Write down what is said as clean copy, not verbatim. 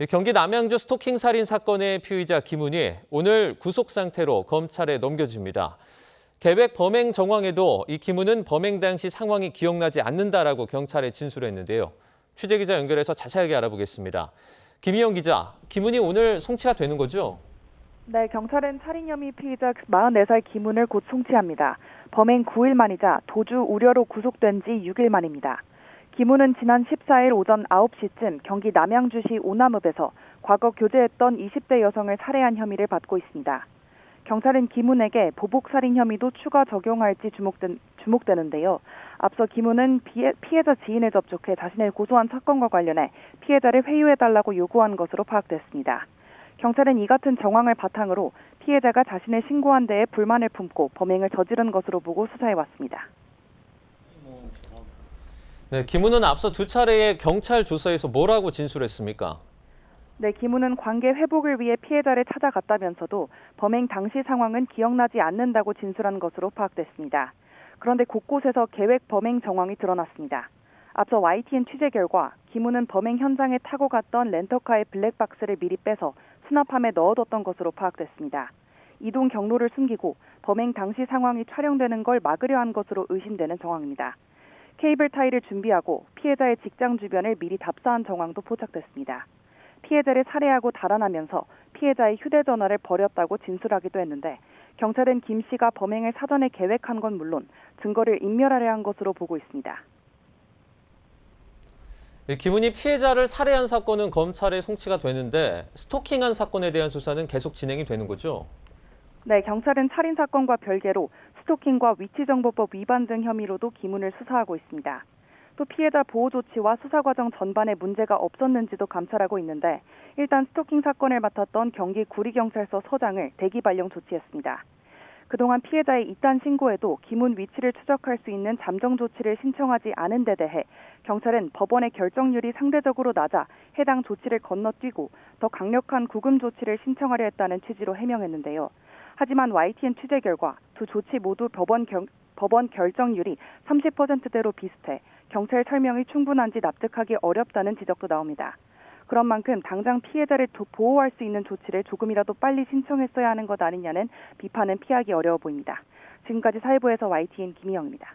경기 남양주 스토킹 살인 사건의 피의자 김은희 오늘 구속 상태로 검찰에 넘겨집니다. 계획 범행 정황에도 이 김은은 범행 당시 상황이 기억나지 않는다라고 경찰에 진술했는데요. 취재기자 연결해서 자세하게 알아보겠습니다. 김희영 기자, 김은희 오늘 송치가 되는 거죠? 네, 경찰은 살인 혐의 피의자 44살 김은을 곧 송치합니다. 범행 9일 만이자 도주 우려로 구속된 지 6일 만입니다. 김은은 지난 14일 오전 9시쯤 경기 남양주시 오남읍에서 과거 교제했던 20대 여성을 살해한 혐의를 받고 있습니다. 경찰은 김은에게 보복살인 혐의도 추가 적용할지 주목되는데요. 앞서 김은은 피해자 지인에 접촉해 자신을 고소한 사건과 관련해 피해자를 회유해달라고 요구한 것으로 파악됐습니다. 경찰은 이 같은 정황을 바탕으로 피해자가 자신을 신고한 데에 불만을 품고 범행을 저지른 것으로 보고 수사해왔습니다. 네, 김은은 앞서 두 차례의 경찰 조사에서 뭐라고 진술했습니까? 네, 김은은 관계 회복을 위해 피해자를 찾아갔다면서도 범행 당시 상황은 기억나지 않는다고 진술한 것으로 파악됐습니다. 그런데 곳곳에서 계획 범행 정황이 드러났습니다. 앞서 YTN 취재 결과 김은은 범행 현장에 타고 갔던 렌터카의 블랙박스를 미리 빼서 수납함에 넣어뒀던 것으로 파악됐습니다. 이동 경로를 숨기고 범행 당시 상황이 촬영되는 걸 막으려 한 것으로 의심되는 정황입니다. 케이블 타이를 준비하고 피해자의 직장 주변을 미리 답사한 정황도 포착됐습니다. 피해자를 살해하고 달아나면서 피해자의 휴대전화를 버렸다고 진술하기도 했는데 경찰은 김 씨가 범행을 사전에 계획한 건 물론 증거를 인멸하려 한 것으로 보고 있습니다. 김은희 피해자를 살해한 사건은 검찰에 송치가 되는데 스토킹한 사건에 대한 수사는 계속 진행이 되는 거죠? 네, 경찰은 살인 사건과 별개로 스토킹과 위치정보법 위반 등 혐의로도 김은을 수사하고 있습니다. 또 피해자 보호 조치와 수사 과정 전반에 문제가 없었는지도 감찰하고 있는데 일단 스토킹 사건을 맡았던 경기 구리경찰서 서장을 대기 발령 조치했습니다. 그동안 피해자의 이딴 신고에도 김은 위치를 추적할 수 있는 잠정 조치를 신청하지 않은 데 대해 경찰은 법원의 결정률이 상대적으로 낮아 해당 조치를 건너뛰고 더 강력한 구금 조치를 신청하려 했다는 취지로 해명했는데요. 하지만 YTN 취재 결과 두 조치 모두 법원 결정률이 30%대로 비슷해 경찰 설명이 충분한지 납득하기 어렵다는 지적도 나옵니다. 그런 만큼 당장 피해자를 보호할 수 있는 조치를 조금이라도 빨리 신청했어야 하는 것 아니냐는 비판은 피하기 어려워 보입니다. 지금까지 사회부에서 YTN 김희영입니다.